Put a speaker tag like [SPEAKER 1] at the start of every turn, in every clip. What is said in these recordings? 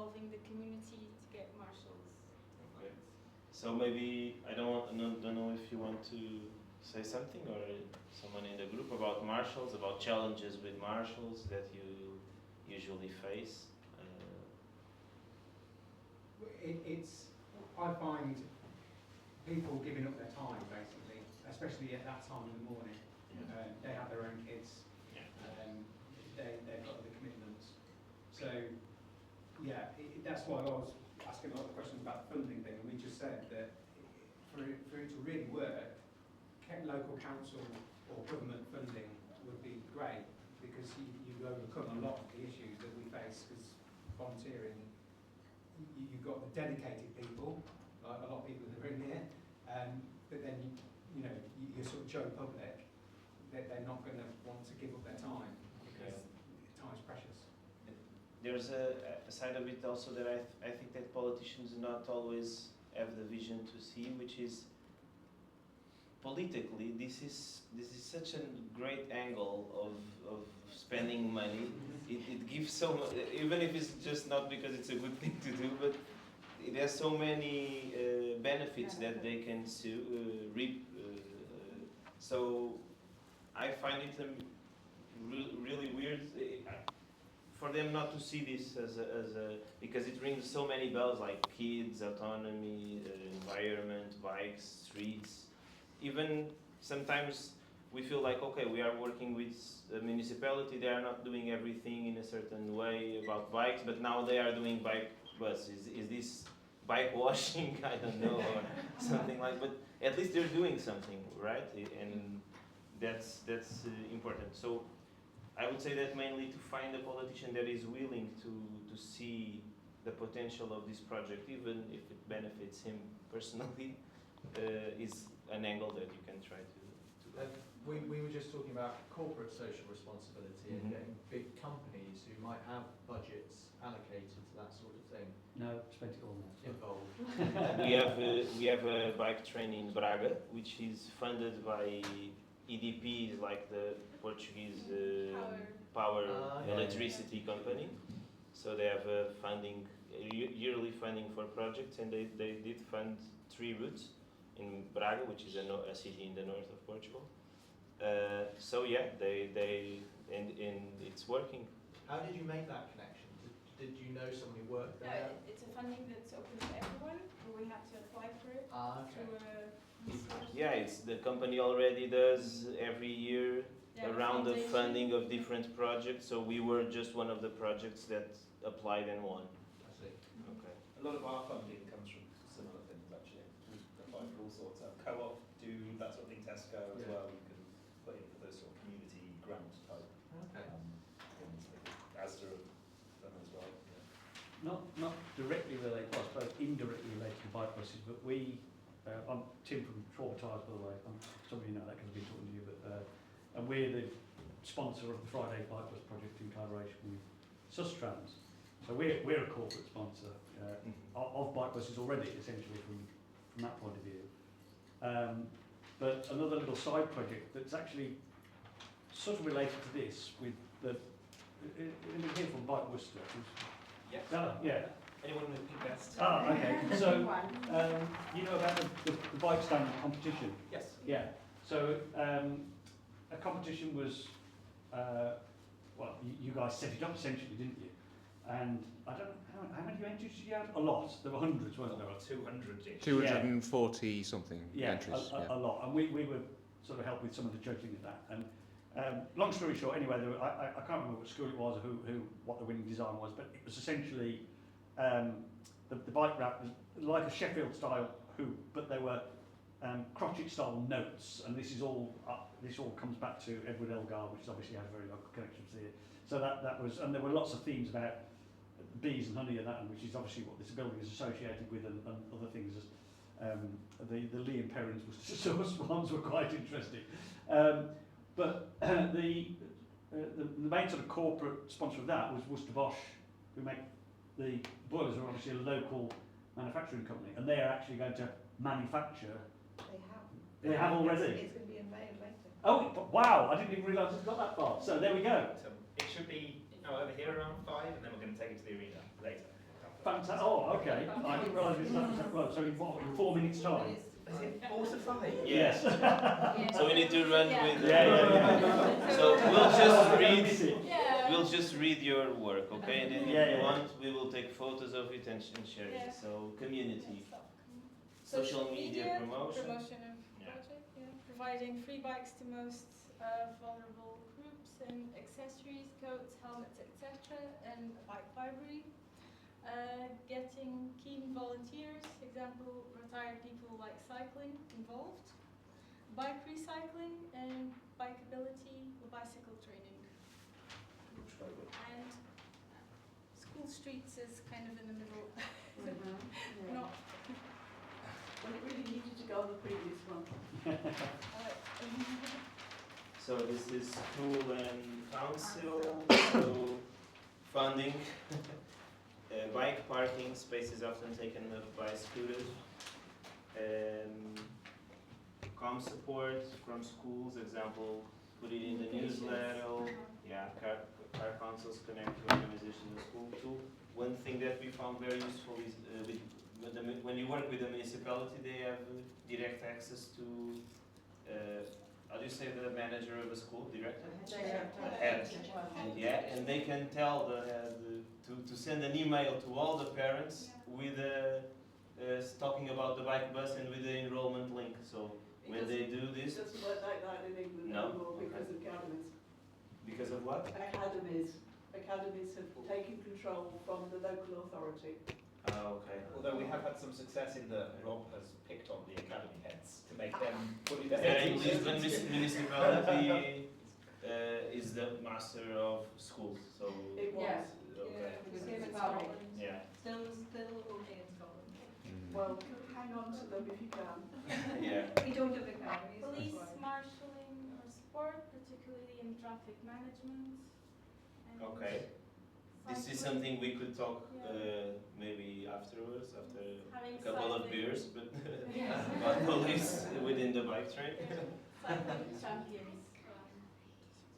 [SPEAKER 1] involving the community to get marshals.
[SPEAKER 2] Okay. So maybe I don't know if you want to say something, or someone in the group, about marshals, about challenges with marshals that you usually face.
[SPEAKER 3] I find people giving up their time, basically, especially at that time in the morning. They have their own kids. They've got other commitments. So, yeah, that's why I was asking a lot of questions about the funding thing. And we just said that for it to really work, local council or government funding would be great, because you overcome a lot of the issues that we face, because volunteering, you've got the dedicated people, like a lot of people that are in here, but then you're sort of Joe Public, that they're not going to want to give up their time, because time's precious.
[SPEAKER 2] There's a side of it also that I think that politicians do not always have the vision to see, which is politically this is such a great angle of spending money. It gives so much, even if it's just not because it's a good thing to do, but it has so many benefits that they can reap. So I find it really weird for them not to see this as a because it rings so many bells, like kids, autonomy, environment, bikes, streets. Even sometimes we feel like, okay, we are working with a municipality, they are not doing everything in a certain way about bikes, but now they are doing bike buses. Is this bike washing? I don't know, or something like, but at least they're doing something, right? And that's important. So I would say that mainly to find a politician that is willing to see the potential of this project, even if it benefits him personally, is an angle that you can try to
[SPEAKER 4] we were just talking about corporate social responsibility and getting big companies who might have budgets allocated to that sort of thing.
[SPEAKER 5] No, spent it all now.
[SPEAKER 4] Involved.
[SPEAKER 2] we have a bike train in Braga, which is funded by EDP, like the Portuguese power electricity company. So they have a yearly funding for projects, and they did fund 3 routes in Braga, which is a city in the north of Portugal. So yeah, and it's working.
[SPEAKER 4] How did you make that connection? Did you know someone who worked there?
[SPEAKER 1] No, it's a funding that's open to everyone, but we have to apply for it through a resource.
[SPEAKER 2] Yeah, it's the company already does every year a round of funding of different projects. So we were just one of the projects that applied and won.
[SPEAKER 4] I see.
[SPEAKER 2] Okay.
[SPEAKER 6] A lot of our funding comes from similar things, actually. We apply for all sorts of co-op, do that sort of thing, Tesco as well. You can put in for those sort of community grant type things. As do them as well. Yeah.
[SPEAKER 5] Not directly related, I suppose indirectly related to bike buses, but I'm Tim from Traumatised, by the way. Some of you know that because I've been talking to you, but and we're the sponsor of the Friday Bike Bus project in collaboration with Sustrans. So we're a corporate sponsor of bike buses already, essentially from that point of view. But another little side project that's actually sort of related to this, with the here from Bike Worcester. Yeah.
[SPEAKER 6] Anyone with pink vest?
[SPEAKER 5] Okay. So you know about the bike standing competition?
[SPEAKER 6] Yes.
[SPEAKER 5] Yeah. So a competition was, well, you guys set it up essentially, didn't you? And I don't know, how many entries did you have? A lot. There were hundreds, weren't there?
[SPEAKER 6] 200-ish.
[SPEAKER 7] 240 something entries.
[SPEAKER 5] A lot. And we were sort of helped with some of the judging of that. And long story short, anyway, I can't remember what school it was or what the winning design was, but it was essentially the bike wrap was like a Sheffield style hoop, but there were crotchet style notes, and this all comes back to Edward Elgar, which obviously has very local connections here. So that was, and there were lots of themes about bees and honey and that, which is obviously what this building is associated with, and other things. The Lee and Perrins ones were quite interesting. But the main sort of corporate sponsor of that was Worcester Bosch, who make the boilers. Are obviously a local manufacturing company, and they are actually going to manufacture. They have already.
[SPEAKER 8] It's going to be unveiled later.
[SPEAKER 5] Oh, wow! I didn't even realise it's got that far. So there we go.
[SPEAKER 6] So it should be over here around 5, and then we're going to take it to the arena later.
[SPEAKER 5] Fantastic. Oh, okay. I didn't realise it's that right. So in what, in 4 minutes' time?
[SPEAKER 6] Is it 4 to 5?
[SPEAKER 2] Yes.
[SPEAKER 1] Yeah.
[SPEAKER 2] So we need to run
[SPEAKER 1] Yeah.
[SPEAKER 2] with.
[SPEAKER 5] Yeah.
[SPEAKER 2] So we'll just read.
[SPEAKER 1] Yeah.
[SPEAKER 2] We'll just read your work, okay? And then if
[SPEAKER 5] Yeah,
[SPEAKER 2] you
[SPEAKER 5] yeah.
[SPEAKER 2] want, we will take photos of it and share it.
[SPEAKER 1] Yeah.
[SPEAKER 2] So community,
[SPEAKER 1] Social
[SPEAKER 2] social media promotion.
[SPEAKER 1] Promotion of
[SPEAKER 2] Yeah.
[SPEAKER 1] project, yeah. Providing free bikes to most vulnerable groups and accessories, coats, helmets, etc. And a bike library. Getting keen volunteers, example, retired people like cycling involved. Bike recycling and bikeability or bicycle training. And school streets is kind of in the middle. Not.
[SPEAKER 8] Well, it really needed to go on the previous one.
[SPEAKER 2] So this is school and council, so funding, bike parking spaces often taken up by scooters, com support from schools, example, put it in the newsletter, yeah, car councils connect to organization of school too. One thing that we found very useful is when you work with a municipality, they have direct access to how do you say the manager of a school? Director? Head. Yeah, and they can tell the head to send an email to all the parents with talking about the bike bus and with the enrollment link. So when they do this,
[SPEAKER 8] It doesn't work like that in England
[SPEAKER 2] No?
[SPEAKER 8] anymore because of academies.
[SPEAKER 2] because of what?
[SPEAKER 8] Academies have taken control from the local authority.
[SPEAKER 2] Okay.
[SPEAKER 6] Although we have had some success in that Rob has picked on the academy heads to make them fully their
[SPEAKER 2] Yeah, in
[SPEAKER 6] teachers.
[SPEAKER 2] Lisbon municipality is the master of schools, so
[SPEAKER 8] It was.
[SPEAKER 1] Yeah.
[SPEAKER 2] okay. Yeah.
[SPEAKER 1] Still only in Scotland.
[SPEAKER 8] Well, hang on to them if you can.
[SPEAKER 2] Yeah.
[SPEAKER 1] We don't have academies. Police marshalling or support, particularly in traffic management. And
[SPEAKER 2] Okay. This is something we could talk maybe afterwards, after
[SPEAKER 1] having
[SPEAKER 2] a couple of
[SPEAKER 1] cycling-
[SPEAKER 2] beers, but
[SPEAKER 1] Yeah.
[SPEAKER 2] about police within the bike train.
[SPEAKER 1] Cycling champions.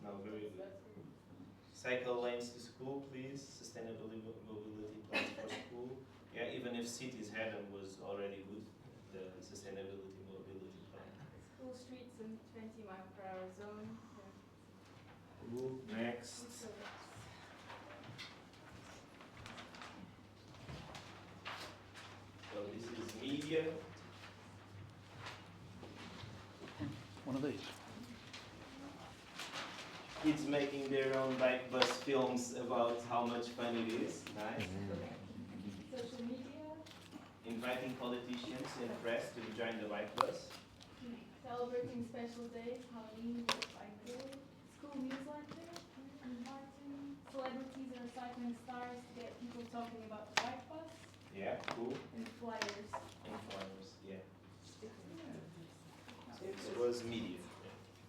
[SPEAKER 2] No, very good. Cycle lanes to school, please. Sustainable mobility plans for school. Yeah, even if cities had them, was already good. The sustainability mobility plan.
[SPEAKER 1] School streets in 20-mile-per-hour zone.
[SPEAKER 2] Cool. Next. So this is media.
[SPEAKER 5] One of these.
[SPEAKER 2] Kids making their own bike bus films about how much fun it is. Nice.
[SPEAKER 1] Social media.
[SPEAKER 2] Inviting politicians and press to join the bike bus.
[SPEAKER 1] Celebrating special days, Halloween, Bike Day. School newsletter. Inviting celebrities or cycling stars to get people talking about the bike bus.
[SPEAKER 2] Yeah, cool.
[SPEAKER 1] And flyers.
[SPEAKER 2] And flyers, yeah. It was media.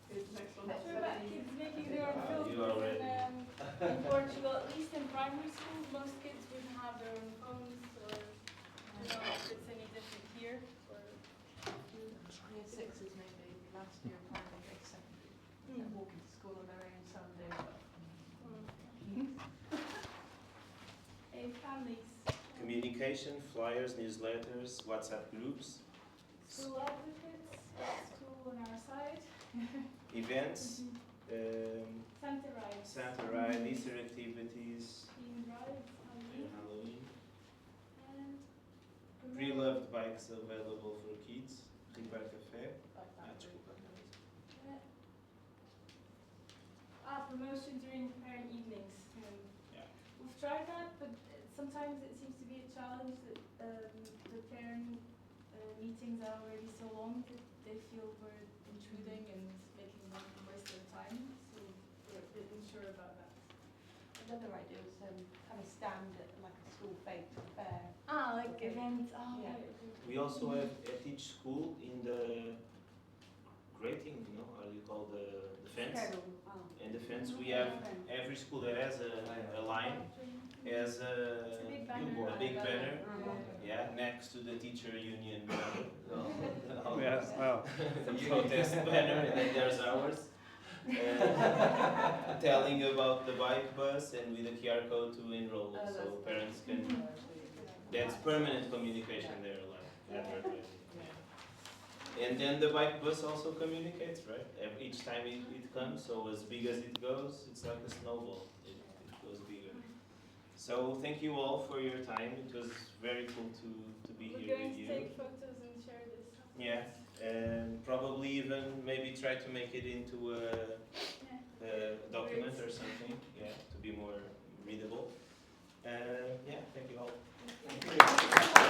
[SPEAKER 8] Here's the next one.
[SPEAKER 1] That's about kids making their own films.
[SPEAKER 2] You already.
[SPEAKER 1] In Portugal, at least in primary schools, most kids wouldn't have their own phones, or I don't know if it's any different here. Or
[SPEAKER 9] Year sixes maybe, last year primary, grade secondary, and walking to school on their own some day.
[SPEAKER 1] in families,
[SPEAKER 2] Communication, flyers, newsletters, WhatsApp groups,
[SPEAKER 1] school advocates, that's school on our side.
[SPEAKER 2] events,
[SPEAKER 1] Santa rides.
[SPEAKER 2] Santa ride, Easter activities,
[SPEAKER 1] Themed rides,
[SPEAKER 2] and
[SPEAKER 1] Halloween.
[SPEAKER 2] Halloween.
[SPEAKER 1] And
[SPEAKER 2] Pre-loved bikes available for kids. Repair Café. Desculpa.
[SPEAKER 1] Promotion during parent evenings.
[SPEAKER 2] Yeah.
[SPEAKER 1] We've tried that, but sometimes it seems to be a challenge that the parent meetings are already so long that they feel we're intruding and making them waste their time. So we're a bit unsure about that.
[SPEAKER 9] Another idea was have a stand at like a school fair.
[SPEAKER 1] Like
[SPEAKER 9] Okay.
[SPEAKER 1] events.
[SPEAKER 9] Yeah.
[SPEAKER 2] We also have at each school in the grating, you know, how you call the fence? In the fence, we have every school that has a line, has
[SPEAKER 1] It's a big banner.
[SPEAKER 2] a big banner, yeah, next to the teacher union banner.
[SPEAKER 5] Yeah, well,
[SPEAKER 2] The protest banner, and then there's ours. Telling about the bike bus and with a QR code to enroll, so parents can That's permanent communication there, like advertising. And then the bike bus also communicates, right? Each time it comes, so as big as it goes, it's like a snowball. It goes bigger. So thank you all for your time. It was very cool to be here with you.
[SPEAKER 1] We're going to take photos and share this.
[SPEAKER 2] Yeah, and probably even maybe try to make it into a document or something. Yeah, to be more readable. Yeah, thank you all.
[SPEAKER 1] Thank you.